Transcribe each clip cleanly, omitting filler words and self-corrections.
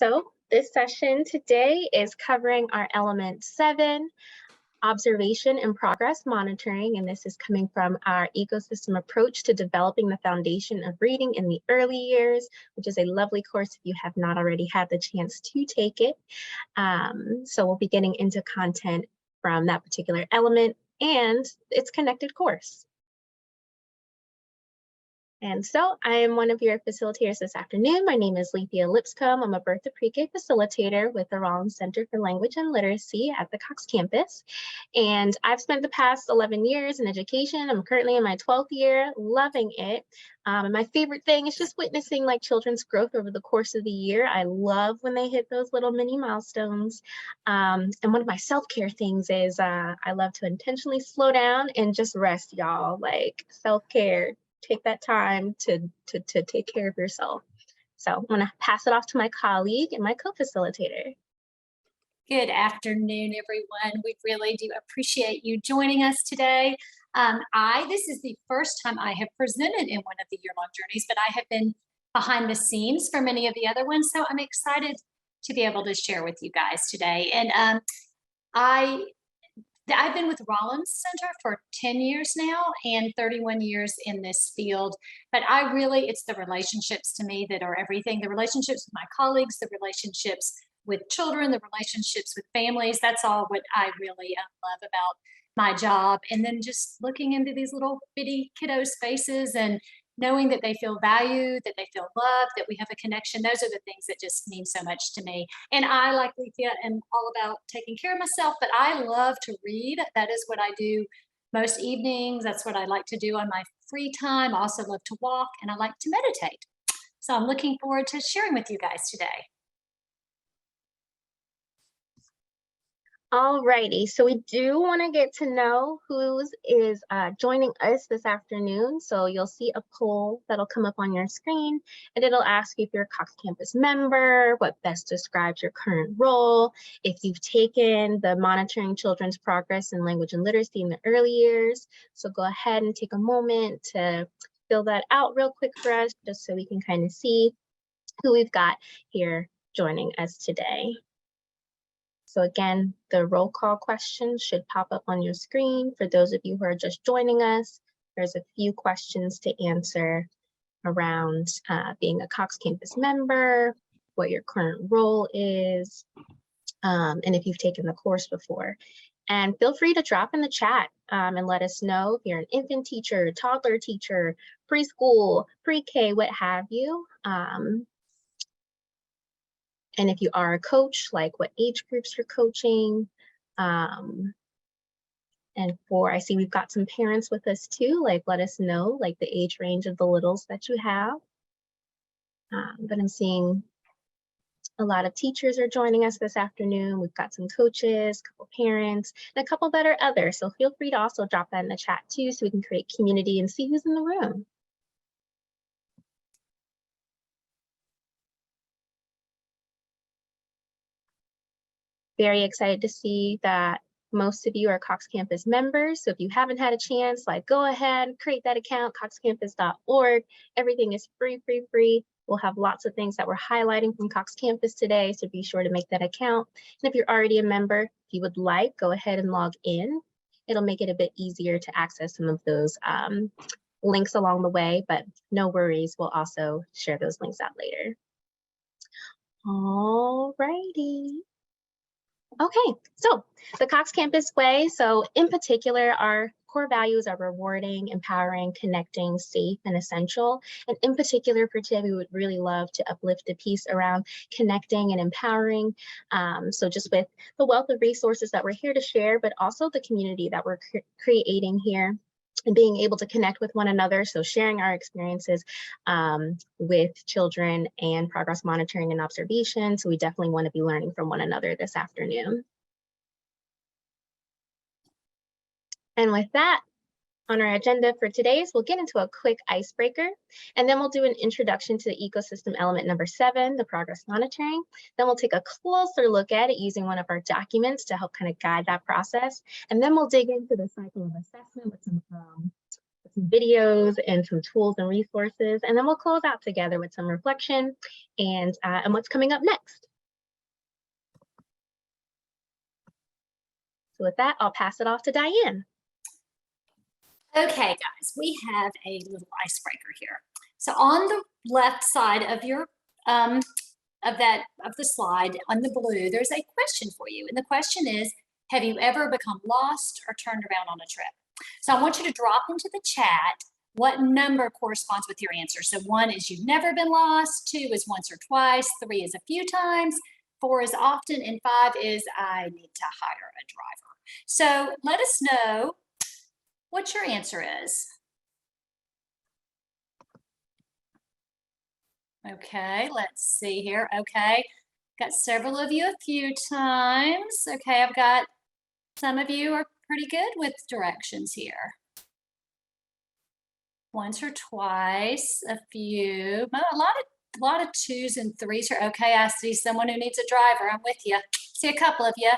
So this session today is covering our element 7, observation and progress monitoring, and this is coming from our ecosystem approach to developing the foundation of reading in the early years, which is a lovely course if you have not already had the chance to take it. So we'll be getting into content from that particular element and its connected course. And so I am one of your facilitators this afternoon. My name is Lethea Lipscomb. I'm a birth to pre-K facilitator with the Rollins Center for Language and Literacy at the Cox Campus. And I've spent the past 11 years in education. I'm currently in my 12th year, loving it. And my favorite thing is just witnessing like children's growth over the course of the year. I love when they hit those little mini milestones. And one of my self-care things is I love to intentionally slow down and just rest, y'all. Like self-care. Take that time to take care of yourself. So I'm gonna pass it off to my colleague and my co-facilitator. Good afternoon, everyone. We really do appreciate you joining us today. This is the first time I have presented in one of the year-long journeys, but I have been behind the scenes for many of the other ones, so I'm excited to be able to share with you guys today. And I've been with Rollins Center for 10 years now and 31 years in this field, but it's the relationships to me that are everything. The relationships with my colleagues, the relationships with children, the relationships with families. That's all what I really love about my job. And then just looking into these little bitty kiddos' faces and knowing that they feel valued, that they feel loved, that we have a connection. Those are the things that just mean so much to me. And I, like Lethea, am all about taking care of myself, but I love to read. That is what I do most evenings. That's what I like to do on my free time. I also love to walk and I like to meditate. So I'm looking forward to sharing with you guys today. Alrighty, so we do want to get to know who is joining us this afternoon. So you'll see a poll that'll come up on your screen, and it'll ask you if you're a Cox Campus member, what best describes your current role, if you've taken the Monitoring Children's Progress in Language and Literacy in the early years. So go ahead and take a moment to fill that out real quick for us, just so we can kind of see who we've got here joining us today. So again, the roll call questions should pop up on your screen. For those of you who are just joining us, there's a few questions to answer around being a Cox Campus member, what your current role is, and if you've taken the course before. And feel free to drop in the chat and let us know if you're an infant teacher, toddler teacher, preschool, pre-K, what have you. And if you are a coach, like what age groups you're coaching. And I see we've got some parents with us too, like let us know like the age range of the littles that you have. But I'm seeing a lot of teachers are joining us this afternoon. We've got some coaches, a couple parents, and a couple that are others. So feel free to also drop that in the chat too, so we can create community and see who's in the room. Very excited to see that most of you are Cox Campus members. So if you haven't had a chance, like go ahead, create that account, coxcampus.org. Everything is free. We'll have lots of things that we're highlighting from Cox Campus today, so be sure to make that account. And if you're already a member, if you would like, go ahead and log in. It'll make it a bit easier to access some of those links along the way, but no worries, we'll also share those links out later. All righty. Okay, so the Cox Campus way. So in particular, our core values are rewarding, empowering, connecting, safe, and essential. And in particular for today, we would really love to uplift a piece around connecting and empowering. So just with the wealth of resources that we're here to share, but also the community that we're creating here, and being able to connect with one another. So sharing our experiences with children and progress monitoring and observation. So we definitely want to be learning from one another this afternoon. And with that, on our agenda for today's, we'll get into a quick icebreaker, and then we'll do an introduction to the ecosystem element number 7, the progress monitoring. Then we'll take a closer look at it using one of our documents to help kind of guide that process. And then we'll dig into the cycle of assessment with some videos and some tools and resources. And then we'll close out together with some reflection and what's coming up next. So with that, I'll pass it off to Diane. Okay, guys, we have a little icebreaker here. So on the left side of your of the slide on the blue, there's a question for you, and the question is, have you ever become lost or turned around on a trip? So I want you to drop into the chat what number corresponds with your answer. So 1 is you've never been lost, 2 is once or twice, 3 is a few times, 4 is often, and 5 is I need to hire a driver. So let us know what your answer is. Okay, let's see here. Okay, got several of you a few times. Okay, I've got some of you are pretty good with directions here. Once or twice, a few, a lot of 2s and 3s here. Okay, I see someone who needs a driver. I'm with you. See a couple of you.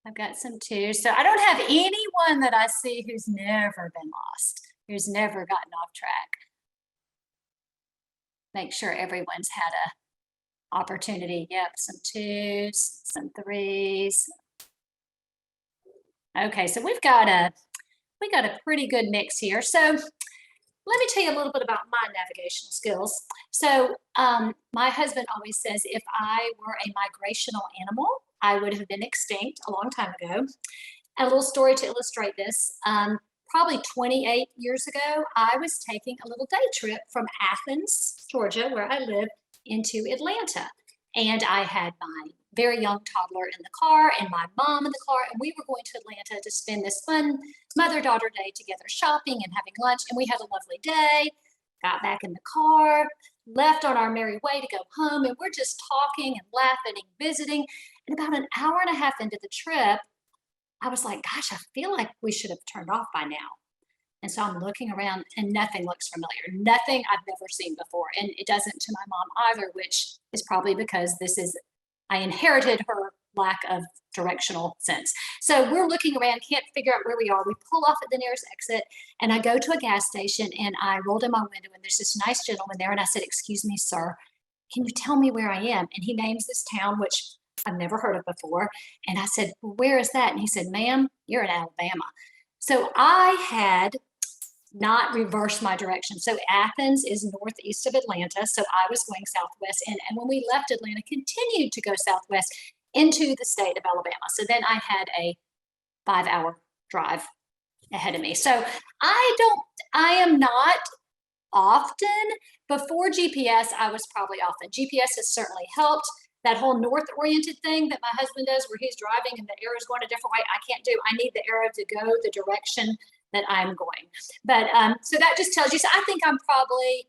I've got some 2s. So I don't have anyone that I see who's never been lost, who's never gotten off track. Make sure everyone's had a opportunity. Yep, some 2s, some 3s. Okay, so we got a pretty good mix here. So let me tell you a little bit about my navigational skills. So my husband always says if I were a migrational animal, I would have been extinct a long time ago. A little story to illustrate this. Probably 28 years ago, I was taking a little day trip from Athens, Georgia, where I live, into Atlanta. And I had my very young toddler in the car and my mom in the car, and we were going to Atlanta to spend this fun mother-daughter day together shopping and having lunch, and we had a lovely day. Got back in the car, left on our merry way to go home, and we're just talking and laughing and visiting. And about an hour and a half into the trip, I was like, gosh, I feel like we should have turned off by now. And so I'm looking around and nothing looks familiar, nothing I've never seen before. And it doesn't to my mom either, which is probably because I inherited her lack of directional sense. So we're looking around, can't figure out where we are. We pull off at the nearest exit and I go to a gas station and I rolled in my window and there's this nice gentleman there. And I said, excuse me, sir, can you tell me where I am? And he names this town, which I've never heard of before. And I said, well, where is that? And he said, ma'am, you're in Alabama. So I had not reversed my direction. So Athens is northeast of Atlanta. So I was going southwest. And when we left Atlanta, continued to go southwest into the state of Alabama. So then I had a 5-hour drive ahead of me. So I am not often. Before GPS, I was probably often. GPS has certainly helped. That whole north-oriented thing that my husband does where he's driving and the arrow's going a different way, I can't do. I need the arrow to go the direction that I'm going. But so that just tells you, so I think I'm probably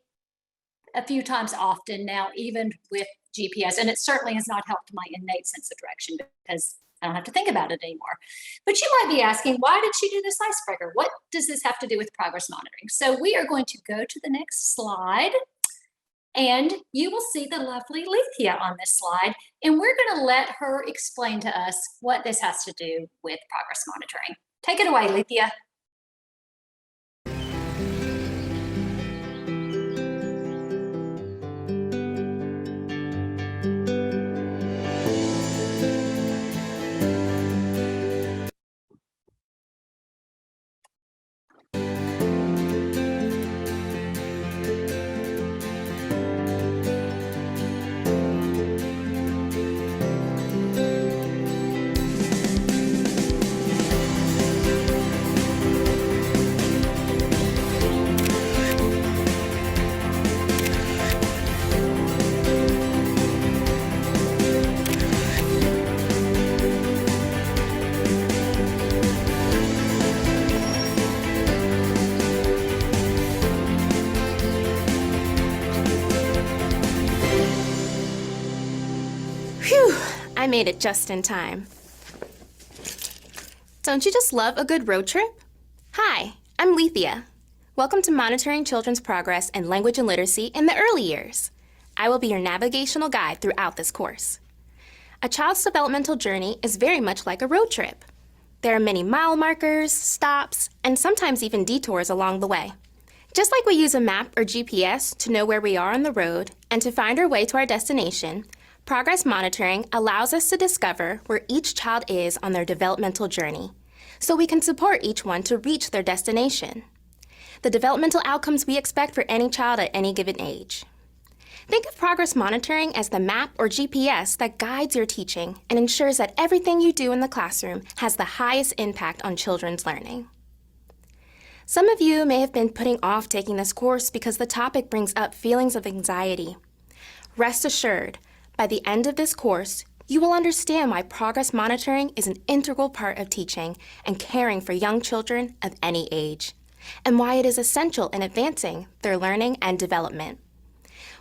a few times often now, even with GPS, and it certainly has not helped my innate sense of direction because I don't have to think about it anymore. But you might be asking, why did she do this icebreaker? What does this have to do with progress monitoring? So we are going to go to the next slide. And you will see the lovely Lethea on this slide, and we're going to let her explain to us what this has to do with progress monitoring. Take it away, Lethea. I made it just in time. Don't you just love a good road trip? Hi, I'm Lethea. Welcome to Monitoring Children's Progress in Language and Literacy in the Early Years. I will be your navigational guide throughout this course. A child's developmental journey is very much like a road trip. There are many mile markers, stops, and sometimes even detours along the way. Just like we use a map or GPS to know where we are on the road and to find our way to our destination, Progress monitoring allows us to discover where each child is on their developmental journey, so we can support each one to reach their destination. The developmental outcomes we expect for any child at any given age. Think of progress monitoring as the map or GPS that guides your teaching and ensures that everything you do in the classroom has the highest impact on children's learning. Some of you may have been putting off taking this course because the topic brings up feelings of anxiety. Rest assured, by the end of this course, you will understand why progress monitoring is an integral part of teaching and caring for young children of any age, and why it is essential in advancing their learning and development.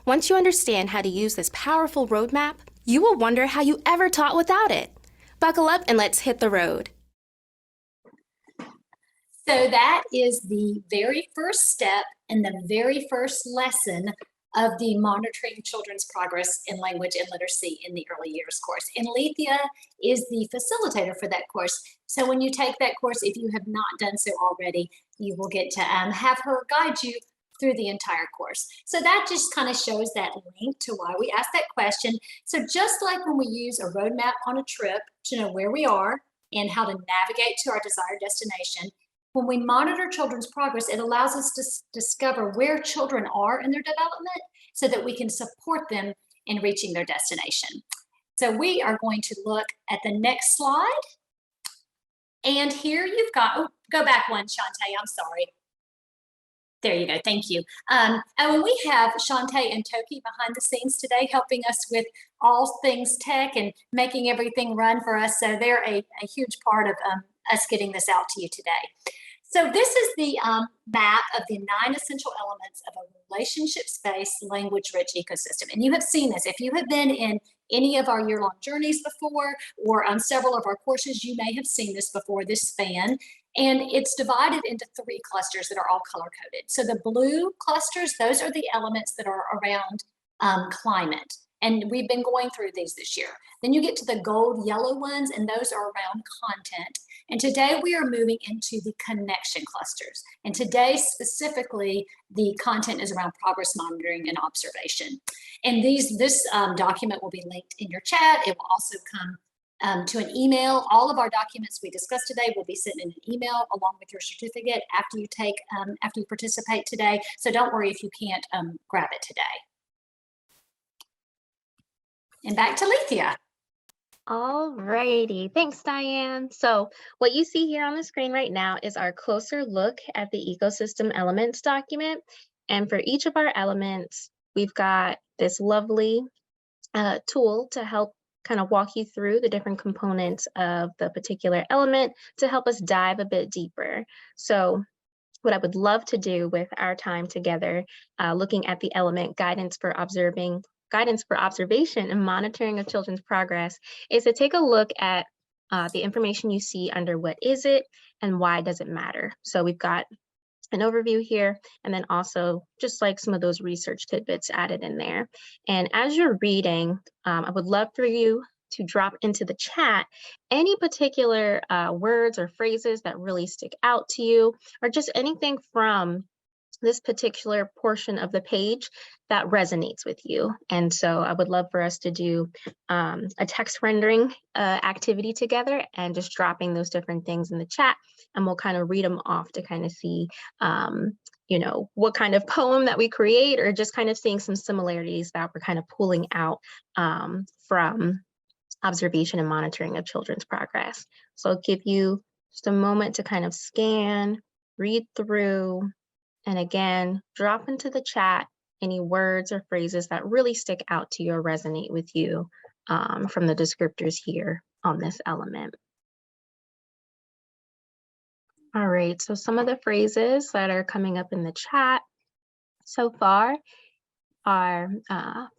Once you understand how to use this powerful roadmap, you will wonder how you ever taught without it. Buckle up and let's hit the road. So that is the very first step and the very first lesson of the Monitoring Children's Progress in Language and Literacy in the Early Years course. And Lethea is the facilitator for that course. So when you take that course, if you have not done so already, you will get to have her guide you through the entire course. So that just kind of shows that link to why we asked that question. So just like when we use a roadmap on a trip to know where we are and how to navigate to our desired destination, when we monitor children's progress, it allows us to discover where children are in their development so that we can support them in reaching their destination. So we are going to look at the next slide. And here you've got, oh, go back one, Shantae, I'm sorry. There you go, thank you. And we have Shantae and Toki behind the scenes today helping us with all things tech and making everything run for us. So they're a huge part of us getting this out to you today. So this is the map of the 9 essential elements of a relationship-based, language-rich ecosystem. And you have seen this. If you have been in any of our year-long journeys before or on several of our courses, you may have seen this before, this span. And it's divided into 3 clusters that are all color-coded. So the blue clusters, those are the elements that are around climate. And we've been going through these this year. Then you get to the gold yellow ones, and those are around content. And today we are moving into the connection clusters. And today specifically, the content is around progress monitoring and observation. And this document will be linked in your chat. It will also come to an email. All of our documents we discussed today will be sent in an email along with your certificate after you participate today. So don't worry if you can't grab it today. And back to Lethea. All righty, thanks, Diane. So what you see here on the screen right now is our closer look at the ecosystem elements document. And for each of our elements, we've got this lovely tool to help kind of walk you through the different components of the particular element to help us dive a bit deeper. So what I would love to do with our time together, looking at the element guidance for observation and monitoring of children's progress, is to take a look at the information you see under what is it and why does it matter. So we've got an overview here, and then also just like some of those research tidbits added in there. And as you're reading, I would love for you to drop into the chat any particular words or phrases that really stick out to you, or just anything from this particular portion of the page that resonates with you. And so I would love for us to do a text rendering activity together and just dropping those different things in the chat, and we'll kind of read them off to kind of see you know, what kind of poem that we create, or just kind of seeing some similarities that we're kind of pulling out from observation and monitoring of children's progress. So I'll give you just a moment to kind of scan, read through, and again, drop into the chat any words or phrases that really stick out to you or resonate with you from the descriptors here on this element. All right, so some of the phrases that are coming up in the chat so far are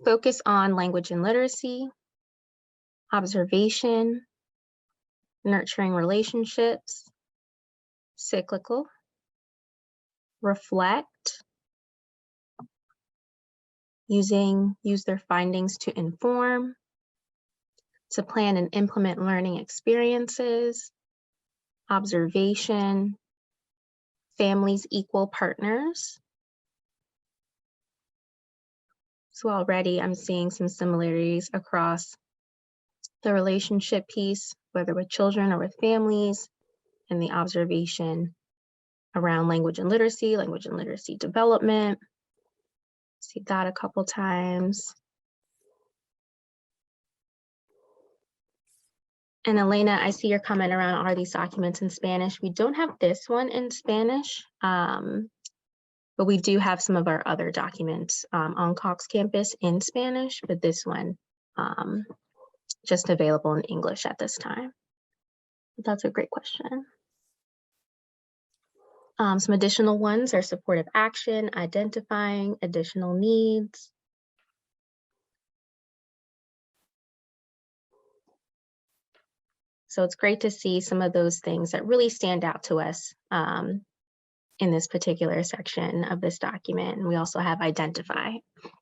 focus on language and literacy, observation, nurturing relationships, cyclical, reflect, use their findings to inform, to plan and implement learning experiences, observation, families equal partners, So already I'm seeing some similarities across the relationship piece, whether with children or with families, and the observation around language and literacy development. See that a couple times. And Elena, I see your comment around, are these documents in Spanish? We don't have this one in Spanish, but we do have some of our other documents on Cox Campus in Spanish, but this one just available in English at this time. That's a great question. Some additional ones are supportive action, identifying additional needs. So it's great to see some of those things that really stand out to us in this particular section of this document. And we also have identify.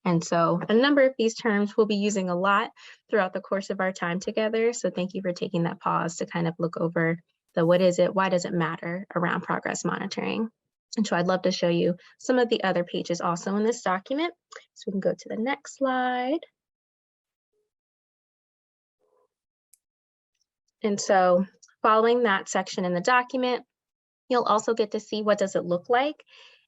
And so a number of these terms we'll be using a lot throughout the course of our time together. So thank you for taking that pause to kind of look over the what is it, why does it matter around progress monitoring. And so I'd love to show you some of the other pages also in this document. So we can go to the next slide. And so following that section in the document, you'll also get to see what does it look like.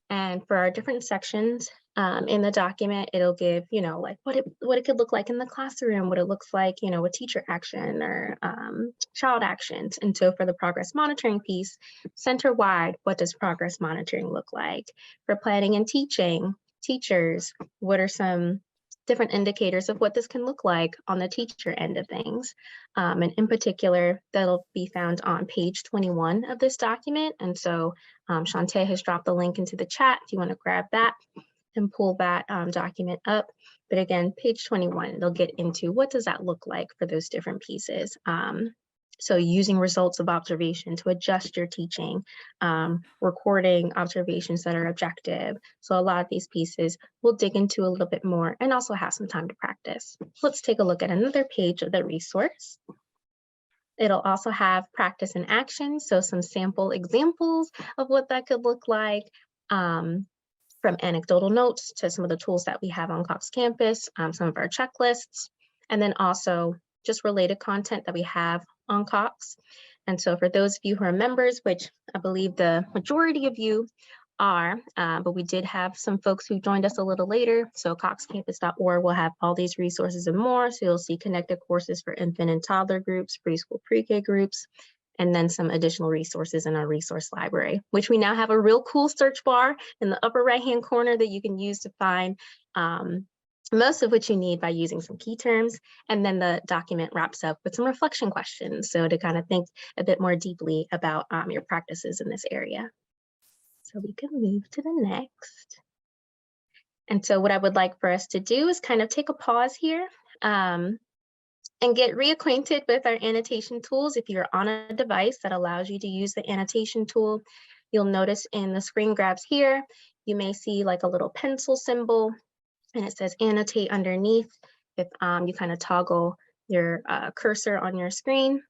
And for our different sections in the document, it'll give, like what it could look like in the classroom, what it looks like, with teacher action or child actions. And so for the progress monitoring piece, center-wide, what does progress monitoring look like? For planning and teaching, teachers, what are some different indicators of what this can look like on the teacher end of things. And in particular, that'll be found on page 21 of this document. And so Shantae has dropped the link into the chat if you want to grab that and pull that document up. But again, page 21, they'll get into what does that look like for those different pieces. So using results of observation to adjust your teaching, recording observations that are objective. So a lot of these pieces we'll dig into a little bit more and also have some time to practice. Let's take a look at another page of the resource. It'll also have practice and action, so some sample examples of what that could look like, from anecdotal notes to some of the tools that we have on Cox Campus, some of our checklists, and then also just related content that we have on Cox. And so for those of you who are members, which I believe the majority of you are, but we did have some folks who joined us a little later. So coxcampus.org will have all these resources and more. So you'll see connected courses for infant and toddler groups, preschool pre-K groups, and then some additional resources in our resource library, which we now have a real cool search bar in the upper right-hand corner that you can use to find most of what you need by using some key terms. And then the document wraps up with some reflection questions. So to kind of think a bit more deeply about your practices in this area. So we can move to the next. And so what I would like for us to do is kind of take a pause here and get reacquainted with our annotation tools. If you're on a device that allows you to use the annotation tool, you'll notice in the screen grabs here, you may see like a little pencil symbol and it says annotate underneath. If you kind of toggle your cursor on your screen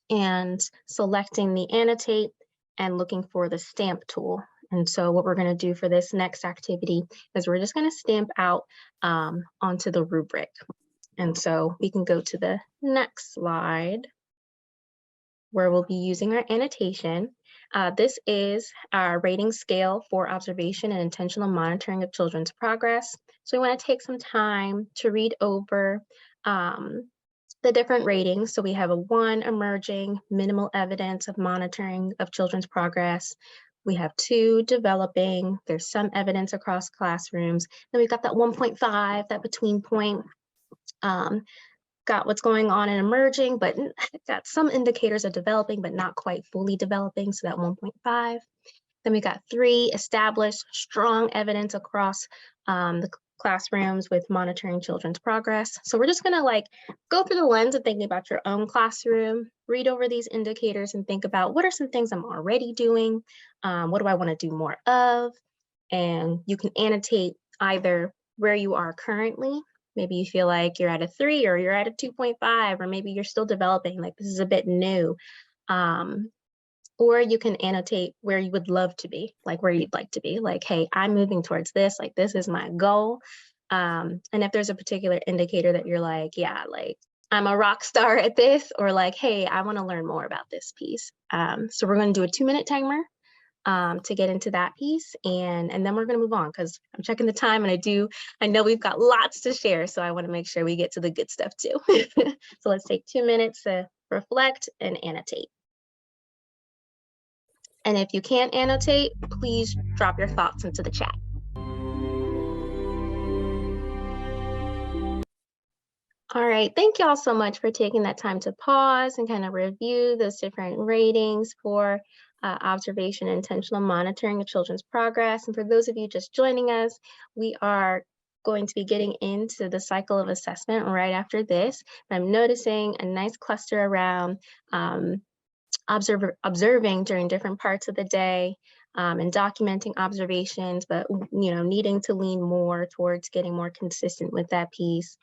and selecting the annotate and looking for the stamp tool. And so what we're going to do for this next activity is we're just going to stamp out onto the rubric. And so we can go to the next slide where we'll be using our annotation. This is our rating scale for observation and intentional monitoring of children's progress. So we want to take some time to read over the different ratings. So we have a 1, emerging, minimal evidence of monitoring of children's progress. We have 2, developing. There's some evidence across classrooms. Then we've got that 1.5, that between point. Got what's going on in emerging, but got some indicators of developing, but not quite fully developing. So that 1.5. Then we got 3, established, strong evidence across the classrooms with monitoring children's progress. So we're just gonna like go through the lens of thinking about your own classroom, read over these indicators and think about what are some things I'm already doing? What do I wanna do more of? And you can annotate either where you are currently. Maybe you feel like you're at a 3 or you're at a 2.5, or maybe you're still developing, like this is a bit new. Or you can annotate where you would love to be, like where you'd like to be, like, hey, I'm moving towards this, like this is my goal. And if there's a particular indicator that you're like, yeah, like I'm a rock star at this, or like, hey, I want to learn more about this piece. So we're going to do a 2-minute timer to get into that piece, and then we're going to move on because I'm checking the time, and I know we've got lots to share, so I want to make sure we get to the good stuff too. So let's take 2 minutes to reflect and annotate. And if you can't annotate, please drop your thoughts into the chat. All right, thank you all so much for taking that time to pause and kind of review those different ratings for observation and intentional monitoring of children's progress. And for those of you just joining us, we are going to be getting into the cycle of assessment right after this. I'm noticing a nice cluster around observing during different parts of the day and documenting observations, but needing to lean more towards getting more consistent with that piece.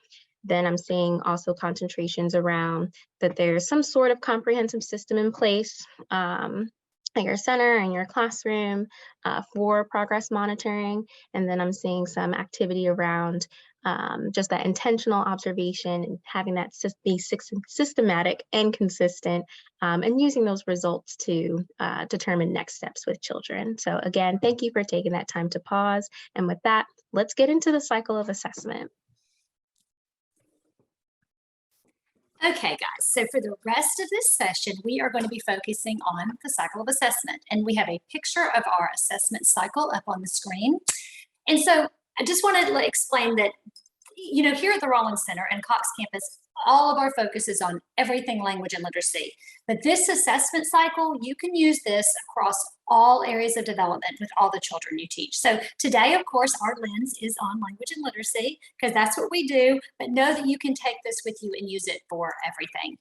Then I'm seeing also concentrations around that there's some sort of comprehensive system in place at your center and your classroom for progress monitoring. And then I'm seeing some activity around just that intentional observation and having that be systematic and consistent, and using those results to determine next steps with children. So again, thank you for taking that time to pause. And with that, let's get into the cycle of assessment. Okay, guys, so for the rest of this session, we are going to be focusing on the cycle of assessment. And we have a picture of our assessment cycle up on the screen. And so I just want to explain that, here at the Rollins Center and Cox Campus, all of our focus is on everything language and literacy. But this assessment cycle, you can use this across all areas of development with all the children you teach. So today, of course, our lens is on language and literacy because that's what we do, but know that you can take this with you and use it for everything.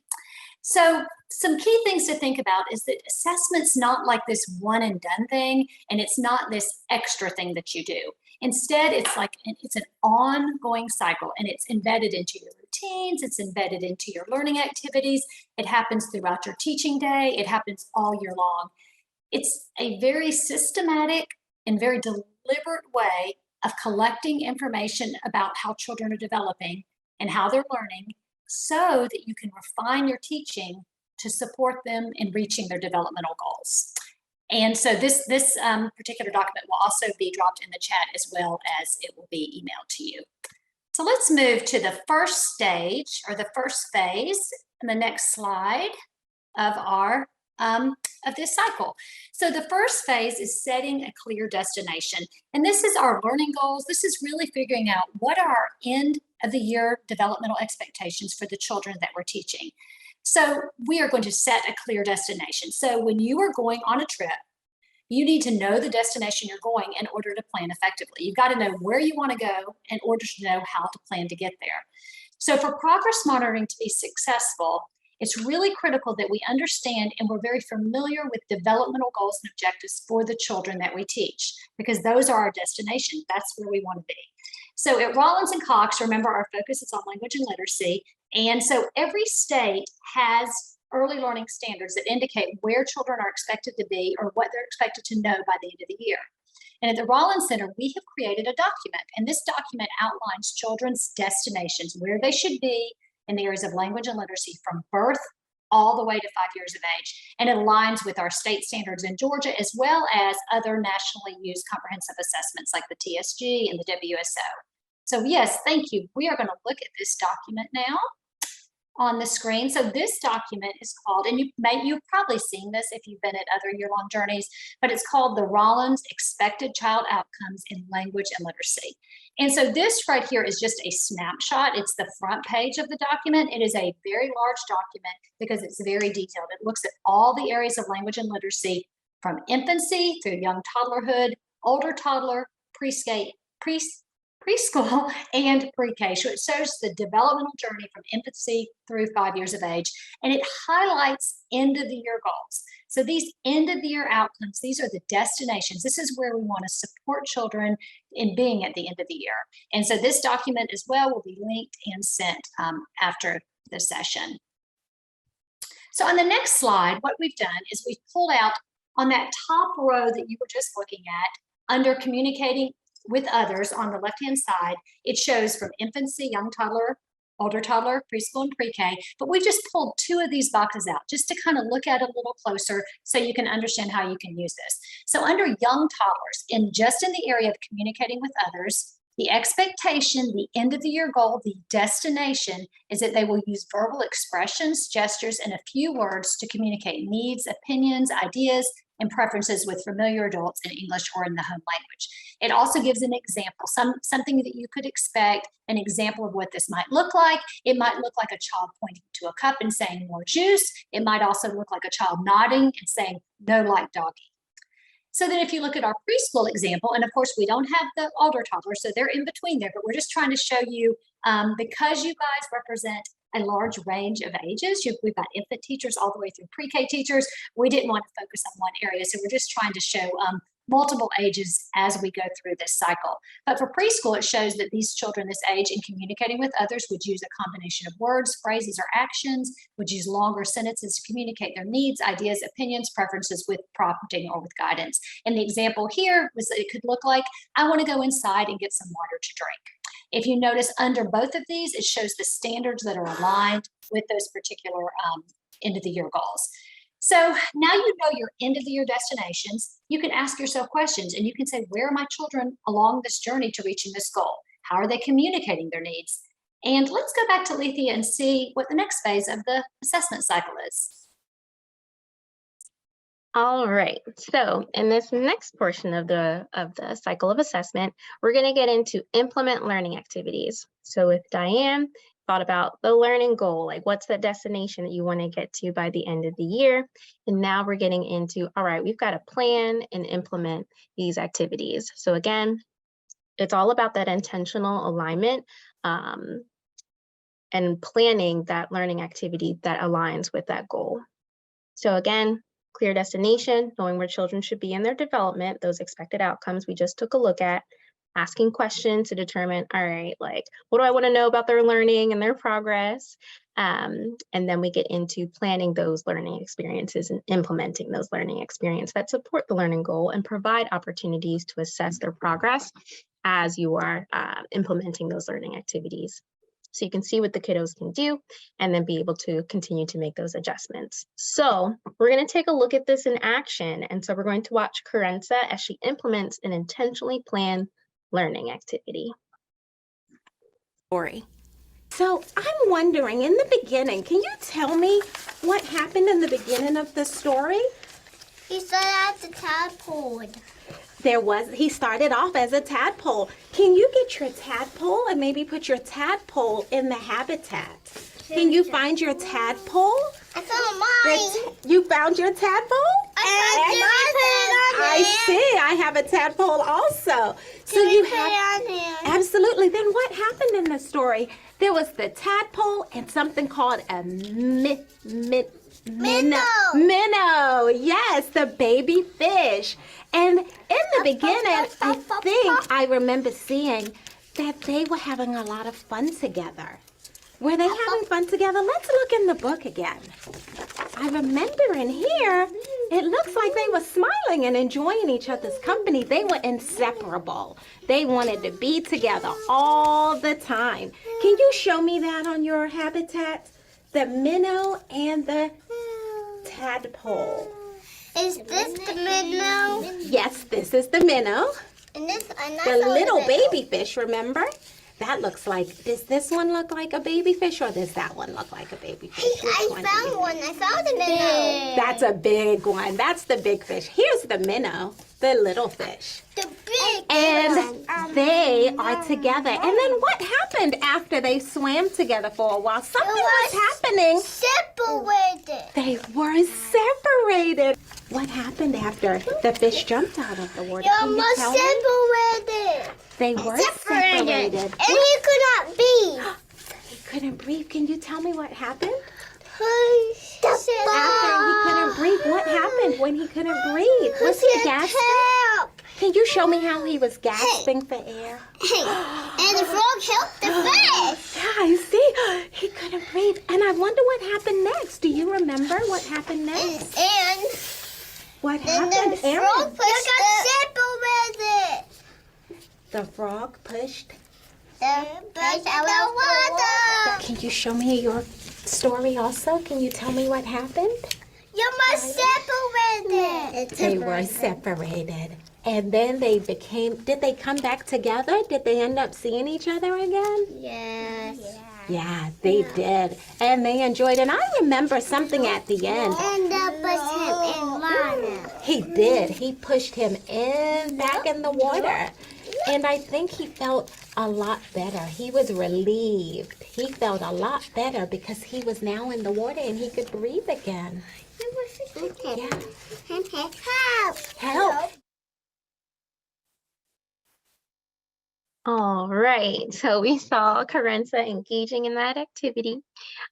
So some key things to think about is that assessment's not like this one and done thing, and it's not this extra thing that you do. Instead, it's an ongoing cycle, and it's embedded into your routines, it's embedded into your learning activities, it happens throughout your teaching day, it happens all year long. It's a very systematic and very deliberate way of collecting information about how children are developing and how they're learning so that you can refine your teaching to support them in reaching their developmental goals. And so this particular document will also be dropped in the chat as well as it will be emailed to you. So let's move to the first stage or the first phase in the next slide of our of this cycle. So the first phase is setting a clear destination. And this is our learning goals. This is really figuring out what are our end of the year developmental expectations for the children that we're teaching. So we are going to set a clear destination. So when you are going on a trip, you need to know the destination you're going in order to plan effectively. You've got to know where you want to go in order to know how to plan to get there. So for progress monitoring to be successful, it's really critical that we understand and we're very familiar with developmental goals and objectives for the children that we teach, because those are our destination. That's where we want to be. So at Rollins and Cox, remember our focus is on language and literacy. And so every state has early learning standards that indicate where children are expected to be or what they're expected to know by the end of the year. And at the Rollins Center, we have created a document, and this document outlines children's destinations, where they should be in the areas of language and literacy from birth all the way to 5 years of age. And it aligns with our state standards in Georgia, as well as other nationally used comprehensive assessments like the TSG and the WSO. So yes, thank you. We are going to look at this document now on the screen. So this document is called, and you've probably seen this if you've been at other year-long journeys, but it's called the Rollins Expected Child Outcomes in Language and Literacy. And so this right here is just a snapshot. It's the front page of the document. It is a very large document because it's very detailed. It looks at all the areas of language and literacy from infancy through young toddlerhood, older toddler, preschool, and pre-K. So it shows the developmental journey from infancy through 5 years of age, and it highlights end of the year goals. So these end of the year outcomes, these are the destinations. This is where we want to support children in being at the end of the year. And so this document as well will be linked and sent after the session. So on the next slide, what we've done is we've pulled out on that top row that you were just looking at under communicating with others on the left-hand side, it shows from infancy, young toddler, older toddler, preschool, and pre-K. But we just pulled 2 of these boxes out just to kind of look at it a little closer so you can understand how you can use this. So under young toddlers, just in the area of communicating with others, the expectation, the end of the year goal, the destination is that they will use verbal expressions, gestures, and a few words to communicate needs, opinions, ideas, and preferences with familiar adults in English or in the home language. It also gives an example, something that you could expect, an example of what this might look like. It might look like a child pointing to a cup and saying more juice. It might also look like a child nodding and saying no like doggy. So then if you look at our preschool example, and of course we don't have the older toddlers, so they're in between there, but we're just trying to show you, because you guys represent a large range of ages, we've got infant teachers all the way through pre-K teachers, we didn't want to focus on one area, so we're just trying to show multiple ages as we go through this cycle. But for preschool, it shows that these children this age in communicating with others would use a combination of words, phrases, or actions, would use longer sentences to communicate their needs, ideas, opinions, preferences with prompting or with guidance. And the example here was that it could look like, I want to go inside and get some water to drink. If you notice under both of these, it shows the standards that are aligned with those particular end of the year goals. So now you know your end of the year destinations, you can ask yourself questions and you can say, where are my children along this journey to reaching this goal? How are they communicating their needs? And let's go back to Lethea and see what the next phase of the assessment cycle is. All right, so in this next portion of the cycle of assessment, we're going to get into implement learning activities. So with Diane, thought about the learning goal, like what's the destination that you want to get to by the end of the year. And now we're getting into, all right, we've got to plan and implement these activities. So again, it's all about that intentional alignment and planning that learning activity that aligns with that goal. So again, clear destination, knowing where children should be in their development, those expected outcomes we just took a look at, asking questions to determine, all right, like, what do I want to know about their learning and their progress? And then we get into planning those learning experiences and implementing those learning experiences that support the learning goal and provide opportunities to assess their progress as you are implementing those learning activities. So you can see what the kiddos can do and then be able to continue to make those adjustments. So we're going to take a look at this in action. And so we're going to watch Carenza as she implements an intentionally planned learning activity. Story. So I'm wondering, in the beginning, can you tell me what happened in the beginning of the story? He started as a tadpole. He started off as a tadpole. Can you get your tadpole and maybe put your tadpole in the habitat? Can you find your tadpole? I found mine. You found your tadpole? I see. I have a tadpole also. So you have absolutely. Then what happened in the story? There was the tadpole and something called a minnow. Minnow. Yes, the baby fish. And in the beginning, I think I remember seeing that they were having a lot of fun together. Were they having fun together? Let's look in the book again. I remember in here, it looks like they were smiling and enjoying each other's company. They were inseparable. They wanted to be together all the time. Can you show me that on your habitat? The minnow and the tadpole. Is this the minnow? Yes, this is the minnow. And this The little baby fish, remember? That looks like, does this one look like a baby fish or does that one look like a baby fish? I found one. I found a minnow. That's a big one. That's the big fish. Here's the minnow, the little fish. The big And they are together. And then what happened after they swam together for a while? Something was happening. separated. They were separated. What happened after the fish jumped out of the water? Can you tell me? Separated. They were separated. And he could not be. He couldn't breathe. Can you tell me what happened? After After he couldn't breathe, what happened when he couldn't breathe? Was he gasping? Help. Can you show me how he was gasping for air? And the frog helped the fish. Yeah, I see. He couldn't breathe. And I wonder what happened next. Do you remember what happened next? And What then happened, the Aaron? frog fish got separated. The frog pushed. The fish out of water. Can you show me your story also? Can you tell me what happened? You must separate it. They were separated. And then they did they come back together? Did they end up seeing each other again? Yes. Yeah, they did. And they enjoyed it. And I remember something at the end. And put him in water. He did. He pushed him back in the water. And I think he felt a lot better. He was relieved. He felt a lot better because he was now in the water and he could breathe again. Okay. Yeah. Help. Help. All right, so we saw Carenza engaging in that activity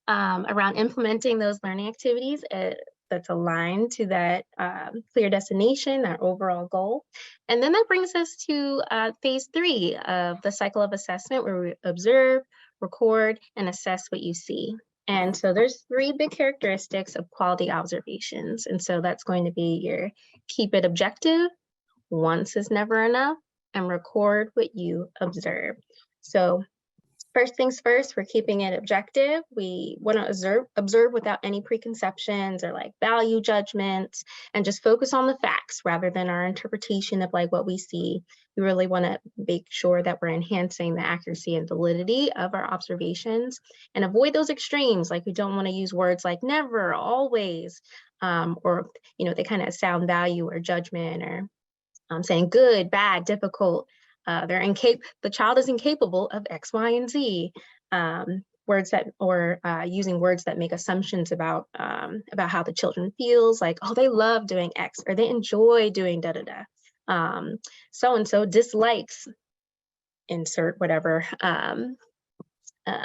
around implementing those learning activities that's aligned to that clear destination, that overall goal. And then that brings us to phase 3 of the cycle of assessment, where we observe, record, and assess what you see. And so there's 3 big characteristics of quality observations. And so that's going to be your keep it objective, once is never enough, and record what you observe. So first things first, we're keeping it objective. We want to observe without any preconceptions or like value judgments, and just focus on the facts rather than our interpretation of like what we see. We really want to make sure that we're enhancing the accuracy and validity of our observations, and avoid those extremes. Like we don't want to use words like never, always, or they kind of sound value or judgment, or saying good, bad, difficult. The child is incapable of X, Y, and Z. Words that, or using words that make assumptions about how the children feels, like, oh, they love doing X, or they enjoy doing da da da. So and so dislikes, insert whatever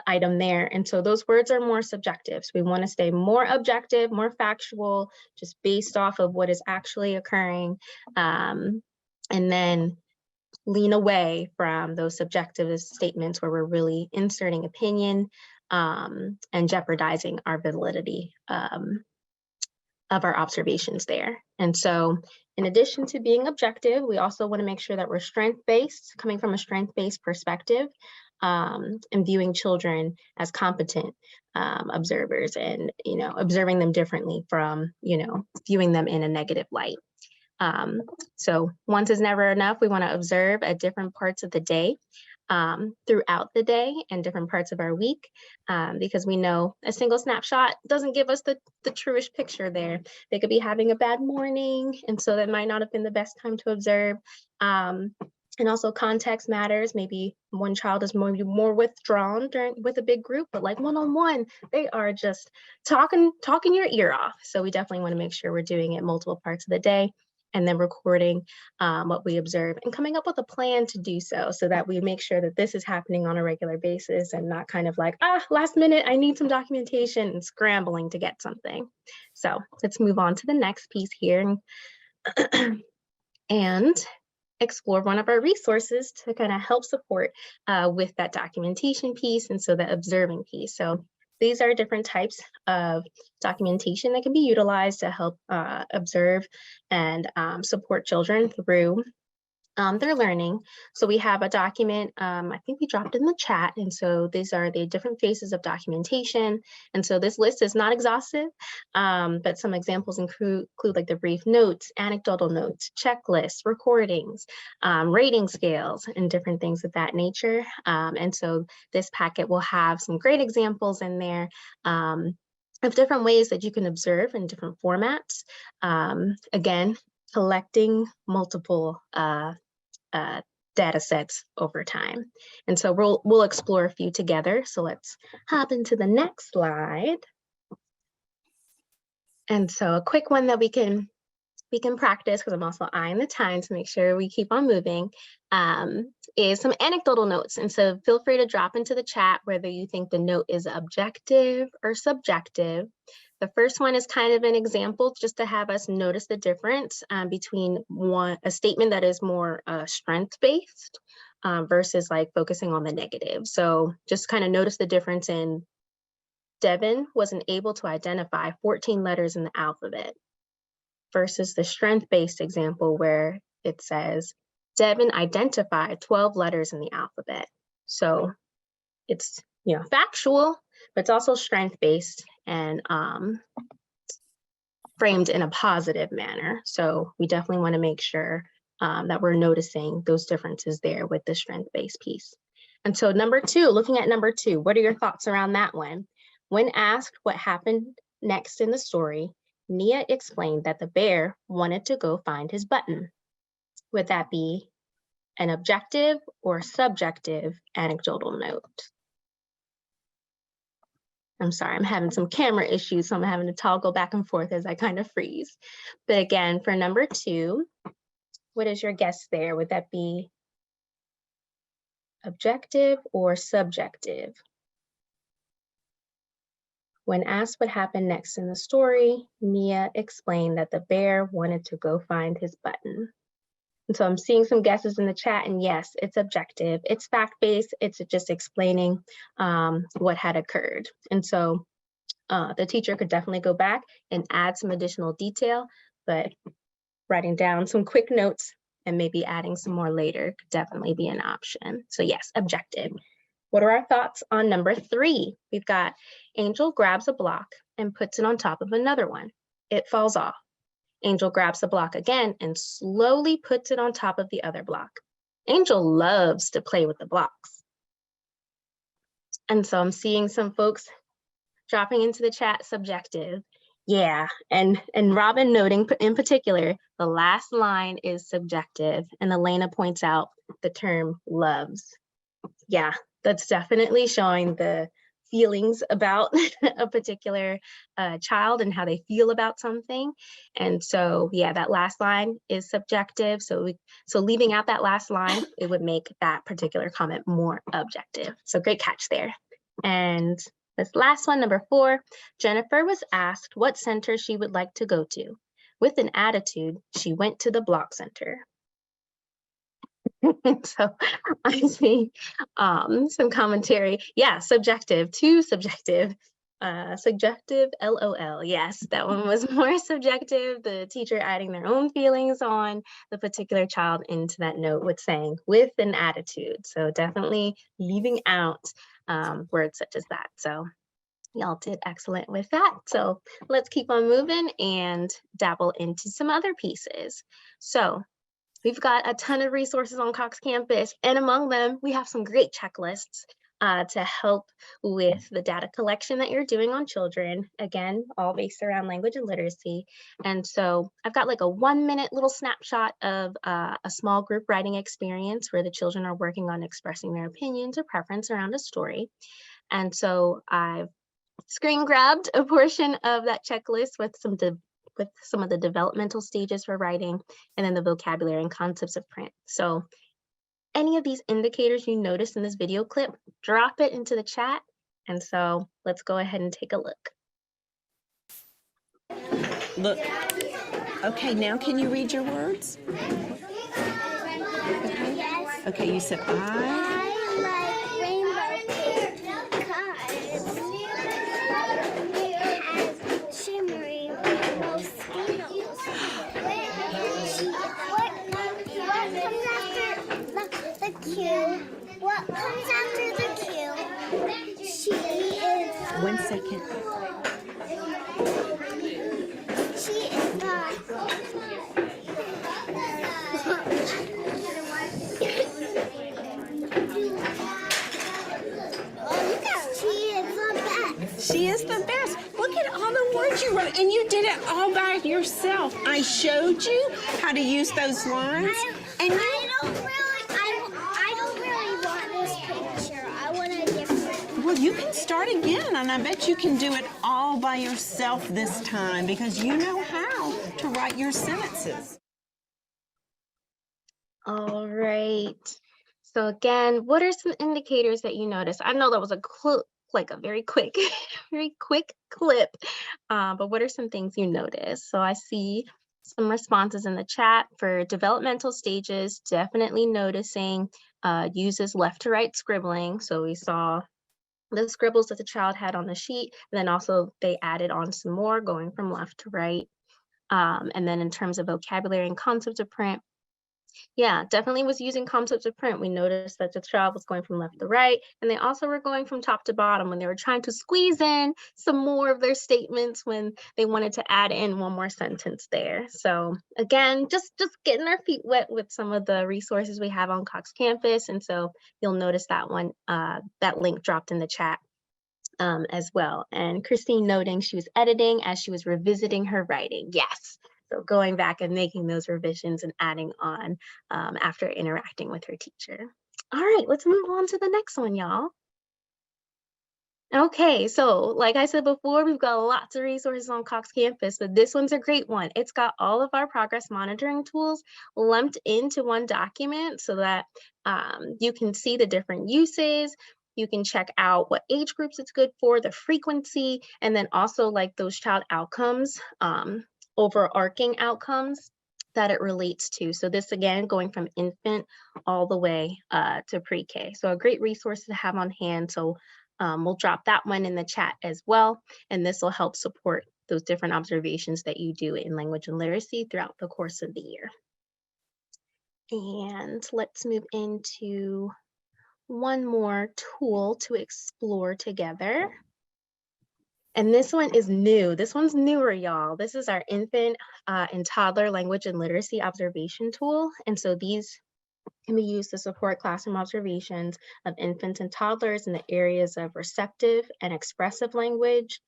item there. And so those words are more subjective. So we want to stay more objective, more factual, just based off of what is actually occurring. And then lean away from those subjective statements where we're really inserting opinion and jeopardizing our validity of our observations there. And so in addition to being objective, we also want to make sure that we're strength-based, coming from a strength-based perspective, and viewing children as competent observers, and observing them differently from viewing them in a negative light. So once is never enough. We want to observe at different parts of the day, throughout the day, and different parts of our week, because we know a single snapshot doesn't give us the truest picture there. They could be having a bad morning, and so that might not have been the best time to observe. And also context matters. Maybe one child is more withdrawn with a big group, but like one-on-one, they are just talking your ear off. So we definitely want to make sure we're doing it multiple parts of the day, and then recording what we observe and coming up with a plan to do so that we make sure that this is happening on a regular basis, and not kind of like, last minute, I need some documentation, and scrambling to get something. So let's move on to the next piece here and explore one of our resources to kind of help support with that documentation piece, and so the observing piece. So these are different types of documentation that can be utilized to help observe and support children through their learning. So we have a document, I think we dropped in the chat. And so these are the different phases of documentation. And so this list is not exhaustive, but some examples include like the brief notes, anecdotal notes, checklists, recordings, rating scales, and different things of that nature. And so this packet will have some great examples in there of different ways that you can observe in different formats. Again, collecting multiple data sets over time. And so we'll explore a few together. So let's hop into the next slide. And so a quick one that we can practice, because I'm also eyeing the time to make sure we keep on moving, is some anecdotal notes. And so feel free to drop into the chat whether you think the note is objective or subjective. The first one is kind of an example just to have us notice the difference between a statement that is more strength-based versus like focusing on the negative. So just kind of notice the difference in Devin wasn't able to identify 14 letters in the alphabet versus the strength-based example where it says Devin identified 12 letters in the alphabet. So it's, factual, but it's also strength-based and framed in a positive manner. So we definitely want to make sure that we're noticing those differences there with the strength-based piece. And so number 2, looking at number 2, what are your thoughts around that one? When asked what happened next in the story, Nia explained that the bear wanted to go find his button. Would that be an objective or subjective anecdotal note? I'm sorry, I'm having some camera issues, so I'm having to toggle back and forth as I kind of freeze. But again, for number 2, what is your guess there? Would that be objective or subjective? When asked what happened next in the story, Nia explained that the bear wanted to go find his button. And so I'm seeing some guesses in the chat, and yes, it's objective. It's fact-based. It's just explaining what had occurred. And so the teacher could definitely go back and add some additional detail, but writing down some quick notes and maybe adding some more later could definitely be an option. So yes, objective. What are our thoughts on number 3? We've got Angel grabs a block and puts it on top of another one. It falls off. Angel grabs the block again and slowly puts it on top of the other block. Angel loves to play with the blocks. And so I'm seeing some folks dropping into the chat subjective. Yeah, and Robin noting in particular, the last line is subjective, and Elena points out the term loves. Yeah, that's definitely showing the feelings about a particular child and how they feel about something. And so, yeah, that last line is subjective. So leaving out that last line, it would make that particular comment more objective. So great catch there. And this last one, number 4, Jennifer was asked what center she would like to go to. With an attitude, she went to the block center. So I see some commentary. Yeah, subjective, too subjective. Subjective, LOL. Yes, that one was more subjective. The teacher adding their own feelings on the particular child into that note with saying with an attitude. So definitely leaving out words such as that. So y'all did excellent with that. So let's keep on moving and dabble into some other pieces. So we've got a ton of resources on Cox Campus, and among them, we have some great checklists to help with the data collection that you're doing on children, again, all based around language and literacy. And so I've got like a 1-minute little snapshot of a small group writing experience where the children are working on expressing their opinions or preference around a story. And so I've screen grabbed a portion of that checklist with some of the developmental stages for writing, and then the vocabulary and concepts of print. So any of these indicators you notice in this video clip, drop it into the chat. And so let's go ahead and take a look. Look. Okay, now can you read your words? Yes. Okay, you said I like rainbow because it has shimmery mosquitoes. What comes after the Q? What comes after the Q? She is. 1 second. She is the. She is the best. Look at all the words you wrote, and you did it all by yourself. I showed you how to use those lines, and I don't really want this picture. I want a different. well, you can start again, and I bet you can do it all by yourself this time because you know how to write your sentences. All right. So again, what are some indicators that you notice? I know that was a very quick, very quick clip, but what are some things you notice? So I see some responses in the chat for developmental stages, definitely noticing uses left to right scribbling. So we saw the scribbles that the child had on the sheet, and then also they added on some more going from left to right. And then in terms of vocabulary and concepts of print, Yeah, definitely was using concepts of print. We noticed that the child was going from left to right, and they also were going from top to bottom when they were trying to squeeze in some more of their statements when they wanted to add in one more sentence there. So again, just getting our feet wet with some of the resources we have on Cox Campus. And so you'll notice that one, that link dropped in the chat as well. And Christine noting she was editing as she was revisiting her writing. Yes. So going back and making those revisions and adding on after interacting with her teacher. All right, let's move on to the next one, y'all. Okay, so like I said before, we've got lots of resources on Cox Campus, but this one's a great one. It's got all of our progress monitoring tools lumped into one document so that you can see the different uses. You can check out what age groups it's good for, the frequency, and then also like those child outcomes, overarching outcomes that it relates to. So this again, going from infant all the way to pre-K. So a great resource to have on hand. So we'll drop that one in the chat as well. And this will help support those different observations that you do in language and literacy throughout the course of the year. And let's move into one more tool to explore together. And this one is new. This one's newer, y'all. This is our infant and toddler language and literacy observation tool. And so these can be used to support classroom observations of infants and toddlers in the areas of receptive and expressive language,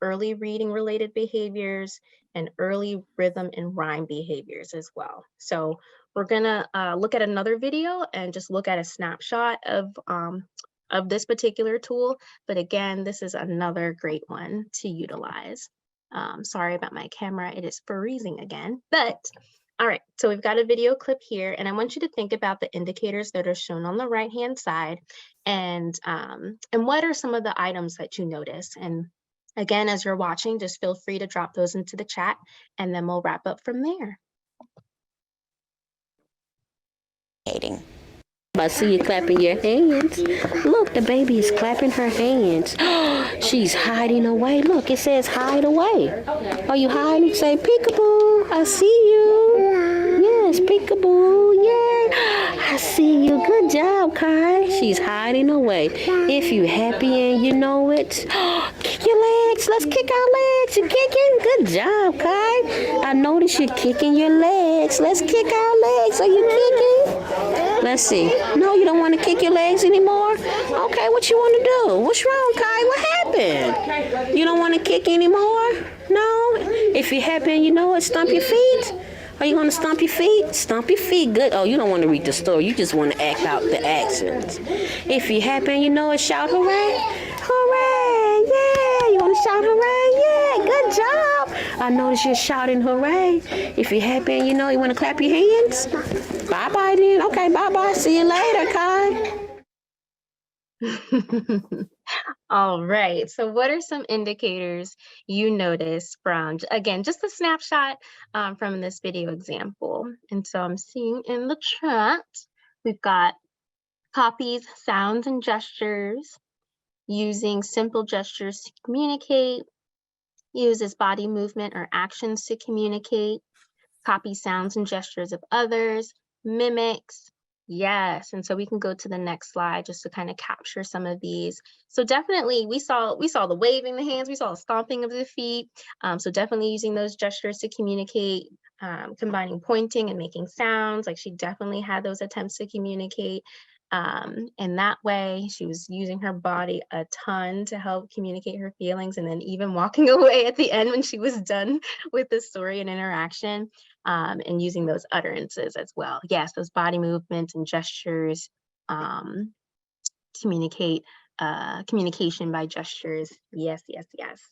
early reading related behaviors, and early rhythm and rhyme behaviors as well. So we're gonna look at another video and just look at a snapshot of this particular tool. But again, this is another great one to utilize. Sorry about my camera, it is freezing again, but all right, so we've got a video clip here, and I want you to think about the indicators that are shown on the right-hand side, and what are some of the items that you notice. And again, as you're watching, just feel free to drop those into the chat, and then we'll wrap up from there. I see you clapping your hands. Look, the baby is clapping her hands. She's hiding away. Look, it says hide away. Are you hiding? Say peekaboo. I see you. Yes, peekaboo. Yeah. I see you. Good job, Kai. She's hiding away. If you're happy and you know it, kick your legs. Let's kick our legs. You're kicking. Good job, Kai. I notice you're kicking your legs. Let's kick our legs. Are you kicking? Let's see. No, you don't want to kick your legs anymore? Okay, what you want to do? What's wrong, Kai? What happened? You don't want to kick anymore? No? If you're happy and you know it, stomp your feet. Are you going to stomp your feet? Stomp your feet. Good. Oh, you don't want to read the story. You just want to act out the actions. If you're happy and you know it, shout hooray. Hooray. Yeah. You want to shout hooray? Yeah. Good job. I notice you're shouting hooray. If you're happy and you know, you want to clap your hands? Bye-bye then. Okay, bye-bye. See you later, Kai. All right, so what are some indicators you notice from, again, just a snapshot from this video example? And so I'm seeing in the chat, we've got copies, sounds, and gestures, using simple gestures to communicate, uses body movement or actions to communicate, copy sounds and gestures of others, mimics. Yes, and so we can go to the next slide just to kind of capture some of these. So definitely we saw the waving the hands, we saw the stomping of the feet. So definitely using those gestures to communicate, combining pointing and making sounds. Like she definitely had those attempts to communicate. And that way she was using her body a ton to help communicate her feelings, and then even walking away at the end when she was done with the story and interaction, and using those utterances as well. Yes, those body movements and gestures communication by gestures. Yes, yes, yes.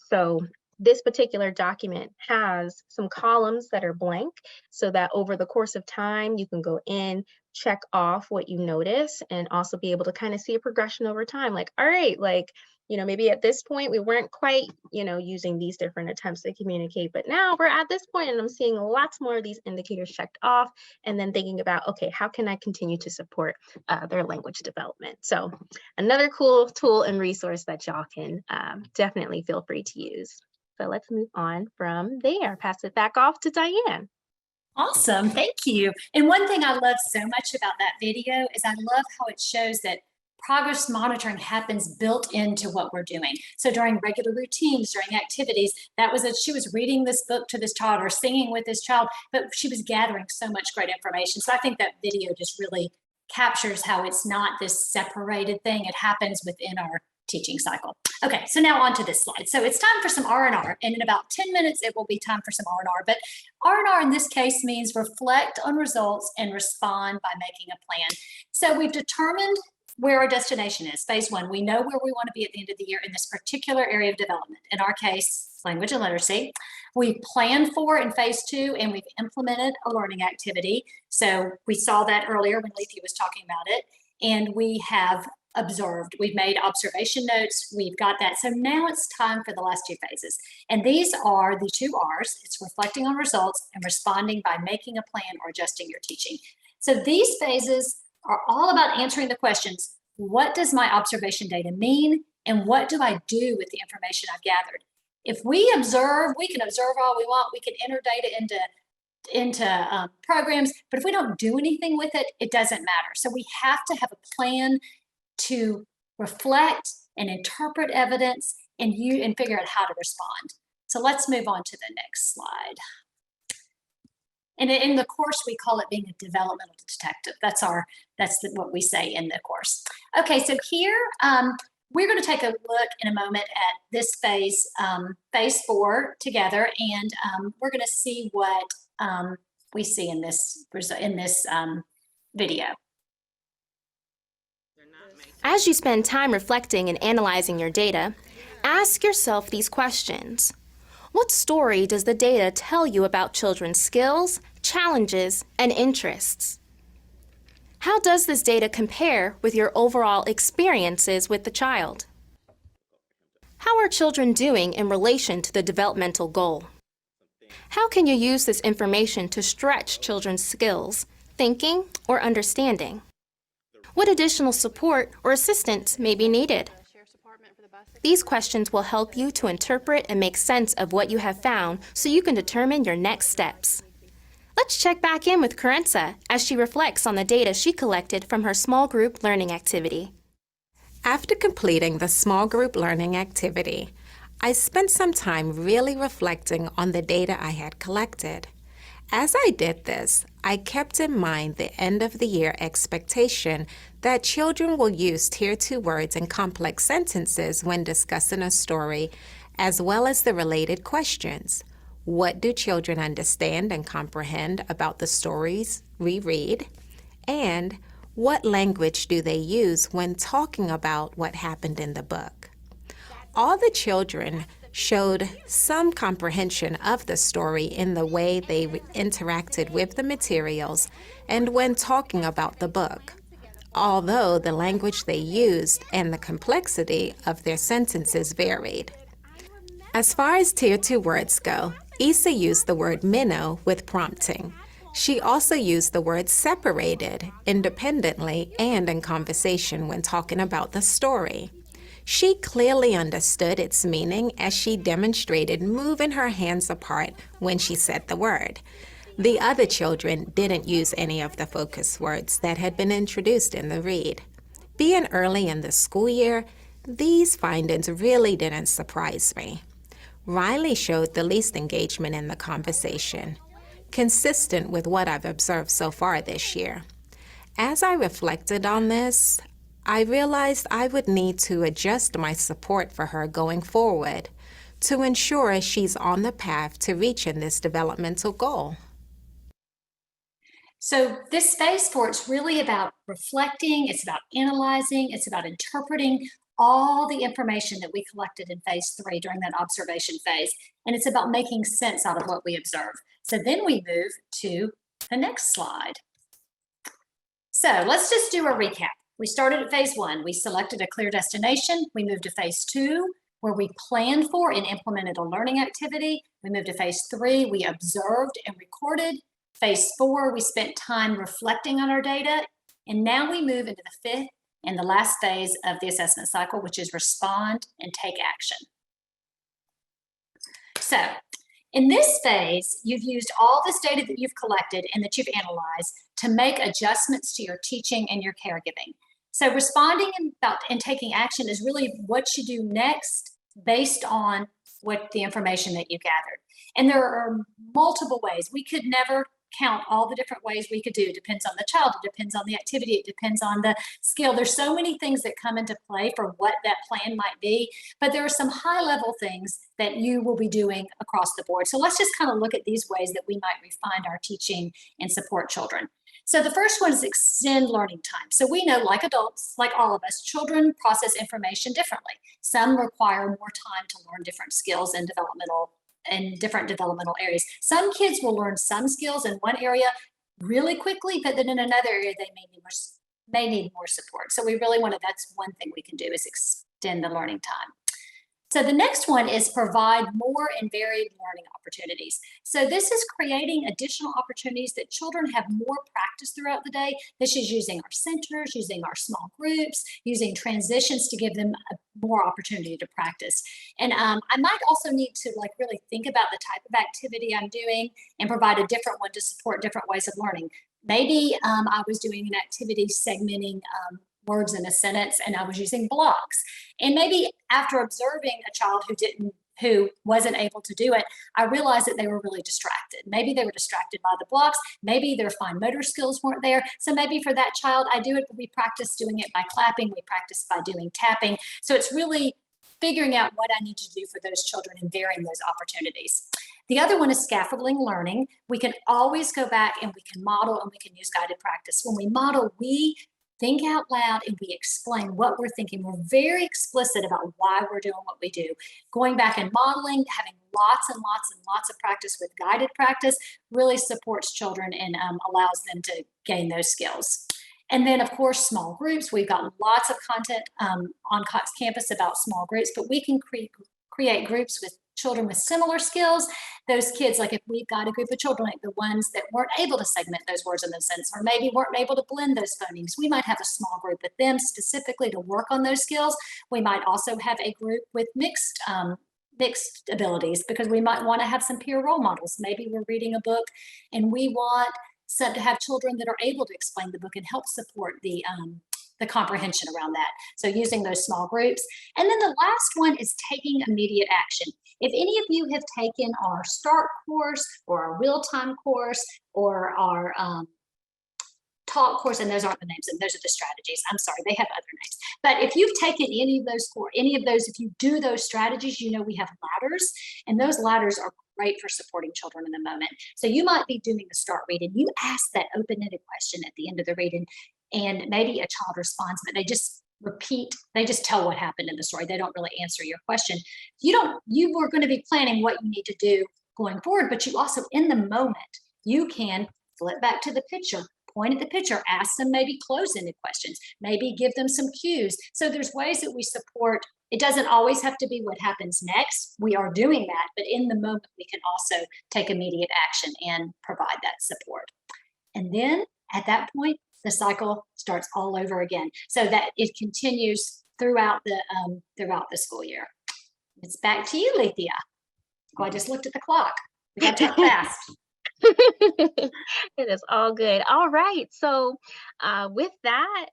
So this particular document has some columns that are blank so that over the course of time, you can go in, check off what you notice, and also be able to kind of see a progression over time. Like, all right, like, you know, maybe at this point we weren't quite, you know, using these different attempts to communicate, but now we're at this point and I'm seeing lots more of these indicators checked off, and then thinking about, okay, how can I continue to support their language development? So another cool tool and resource that y'all can definitely feel free to use. So let's move on from there. Pass it back off to Diane. Awesome, thank you. And one thing I love so much about that video is I love how it shows that progress monitoring happens built into what we're doing. So during regular routines, during activities, she was reading this book to this child or singing with this child, but she was gathering so much great information. So I think that video just really captures how it's not this separated thing. It happens within our teaching cycle. Okay, so now on to this slide. So it's time for some R&R, and in about 10 minutes, it will be time for some R&R. But R&R in this case means reflect on results and respond by making a plan. So we've determined where our destination is. Phase 1, we know where we want to be at the end of the year in this particular area of development. In our case, language and literacy. We've planned for in phase 2, and we've implemented a learning activity. So we saw that earlier when Letha was talking about it. And we have observed, we've made observation notes, we've got that. So now it's time for the last 2 phases. And these are the 2 R's. It's reflecting on results and responding by making a plan or adjusting your teaching. So these phases are all about answering the questions, what does my observation data mean? And what do I do with the information I've gathered? If we observe, we can observe all we want, we can enter data into programs, but if we don't do anything with it, it doesn't matter. So we have to have a plan to reflect and interpret evidence and figure out how to respond. So let's move on to the next slide. And in the course, we call it being a developmental detective. That's what we say in the course. Okay, so here we're going to take a look in a moment at this phase, phase 4 together, and we're going to see what we see in this video. As you spend time reflecting and analyzing your data, ask yourself these questions. What story does the data tell you about children's skills, challenges, and interests? How does this data compare with your overall experiences with the child? How are children doing in relation to the developmental goal? How can you use this information to stretch children's skills, thinking, or understanding? What additional support or assistance may be needed? These questions will help you to interpret and make sense of what you have found so you can determine your next steps. Let's check back in with Carenza as she reflects on the data she collected from her small group learning activity. After completing the small group learning activity, I spent some time really reflecting on the data I had collected. As I did this, I kept in mind the end of the year expectation that children will use Tier 2 words and complex sentences when discussing a story, as well as the related questions. What do children understand and comprehend about the stories we read? And what language do they use when talking about what happened in the book? All the children showed some comprehension of the story in the way they interacted with the materials and when talking about the book, although the language they used and the complexity of their sentences varied. As far as Tier 2 words go, Issa used the word minnow with prompting. She also used the word separated independently and in conversation when talking about the story. She clearly understood its meaning as she demonstrated moving her hands apart when she said the word. The other children didn't use any of the focus words that had been introduced in the read. Being early in the school year, these findings really didn't surprise me. Riley showed the least engagement in the conversation, consistent with what I've observed so far this year. As I reflected on this, I realized I would need to adjust my support for her going forward to ensure she's on the path to reaching this developmental goal. So this phase 4, it's really about reflecting, it's about analyzing, it's about interpreting all the information that we collected in phase 3 during that observation phase, and it's about making sense out of what we observe. So then we move to the next slide. So let's just do a recap. We started at phase 1. We selected a clear destination. We moved to phase 2, where we planned for and implemented a learning activity. We moved to phase 3. We observed and recorded. Phase 4, we spent time reflecting on our data. And now we move into the 5th and the last phase of the assessment cycle, which is respond and take action. So In this phase, you've used all this data that you've collected and that you've analyzed to make adjustments to your teaching and your caregiving. So responding and taking action is really what you do next based on what the information that you gathered. And there are multiple ways. We could never count all the different ways we could do. It depends on the child, it depends on the activity, it depends on the skill. There's so many things that come into play for what that plan might be, but there are some high level things that you will be doing across the board. So let's just kind of look at these ways that we might refine our teaching and support children. So the first one is extend learning time. So we know, like adults, like all of us, children process information differently. Some require more time to learn different skills and different developmental areas. Some kids will learn some skills in one area really quickly, but then in another area they may need more support. So we really want to, that's one thing we can do, is extend the learning time. So the next one is provide more and varied learning opportunities. So this is creating additional opportunities that children have more practice throughout the day. This is using our centers, using our small groups, using transitions to give them more opportunity to practice. And I might also need to really think about the type of activity I'm doing and provide a different one to support different ways of learning. Maybe I was doing an activity segmenting words in a sentence and I was using blocks. And maybe after observing a child who wasn't able to do it, I realized that they were really distracted. Maybe they were distracted by the blocks. Maybe their fine motor skills weren't there. So maybe for that child, I do it, we practice doing it by clapping. We practice by doing tapping. So it's really figuring out what I need to do for those children and varying those opportunities. The other one is scaffolding learning. We can always go back and we can model and we can use guided practice. When we model, we think out loud and we explain what we're thinking. We're very explicit about why we're doing what we do. Going back and modeling, having lots and lots and lots of practice with guided practice really supports children and allows them to gain those skills. And then, of course, small groups. We've got lots of content on Cox Campus about small groups, but we can create groups with children with similar skills. Those kids, like if we've got a group of children, like the ones that weren't able to segment those words in the sentence, or maybe weren't able to blend those phonemes, we might have a small group with them specifically to work on those skills. We might also have a group with mixed abilities, because we might want to have some peer role models. Maybe we're reading a book and we want to have children that are able to explain the book and help support the comprehension around that. So using those small groups. And then the last one is taking immediate action. If any of you have taken our START course or our real-time course or our talk course, and those aren't the names, and those are the strategies. I'm sorry, they have other names. But if you've taken any of those, if you do those strategies, you know we have ladders, and those ladders are great for supporting children in the moment. So you might be doing the START read and you ask that open-ended question at the end of the reading, and maybe a child responds, but they just tell what happened in the story. They don't really answer your question. You were going to be planning what you need to do going forward, but you also, in the moment, you can flip back to the picture, point at the picture, ask them maybe close-ended questions, maybe give them some cues. So there's ways that we support. It doesn't always have to be what happens next. We are doing that, but in the moment, we can also take immediate action and provide that support. And then at that point, the cycle starts all over again, so that it continues throughout the school year. It's back to you, Lethea. Oh, I just looked at the clock. We got to talk fast. It is all good. All right. So with that,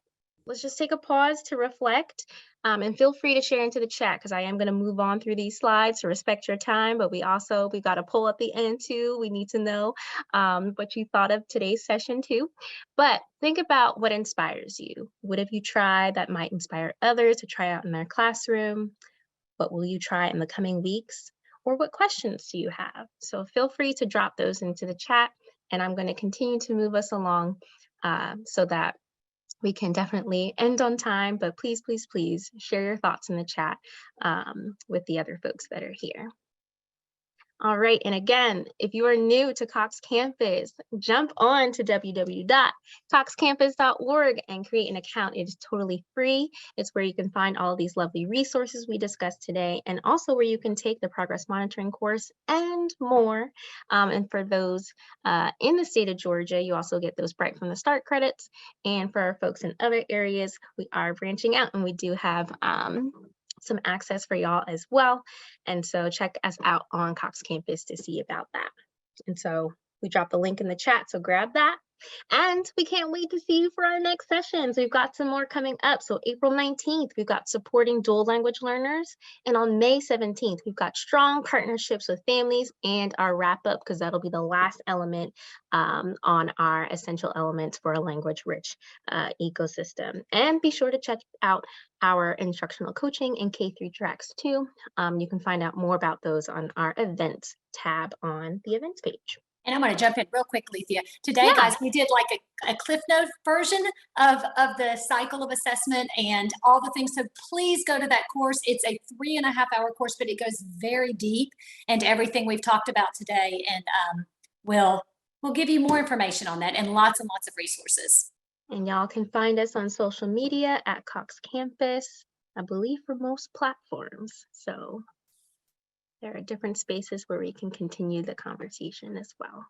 let's just take a pause to reflect, and feel free to share into the chat, because I am going to move on through these slides to respect your time. But we got a poll at the end too. We need to know what you thought of today's session too. But think about what inspires you. What have you tried that might inspire others to try out in their classroom? What will you try in the coming weeks? Or what questions do you have? So feel free to drop those into the chat, and I'm going to continue to move us along so that we can definitely end on time. But please, please, please share your thoughts in the chat with the other folks that are here. All right, and again, if you are new to Cox Campus, jump on to www.coxcampus.org and create an account. It is totally free. It's where you can find all of these lovely resources we discussed today, and also where you can take the progress monitoring course and more. And for those in the state of Georgia, you also get those Bright from the Start credits. And for our folks in other areas, we are branching out, and we do have some access for y'all as well. And so check us out on Cox Campus to see about that. And so we dropped the link in the chat, so grab that. And we can't wait to see you for our next sessions. We've got some more coming up. So April 19th, we've got supporting dual language learners. And on May 17th, we've got strong partnerships with families and our wrap up, because that'll be the last element on our essential elements for a language rich ecosystem. And be sure to check out our instructional coaching and K-3 tracks too. You can find out more about those on our events tab on the events page. And I'm going to jump in real quick, Lethea. Today, guys, we did like a Cliff Note version of the cycle of assessment and all the things. So please go to that course. It's a 3.5-hour course, but it goes very deep into everything we've talked about today. And we'll give you more information on that and lots of resources. And y'all can find us on social media at Cox Campus, I believe for most platforms. So there are different spaces where we can continue the conversation as well.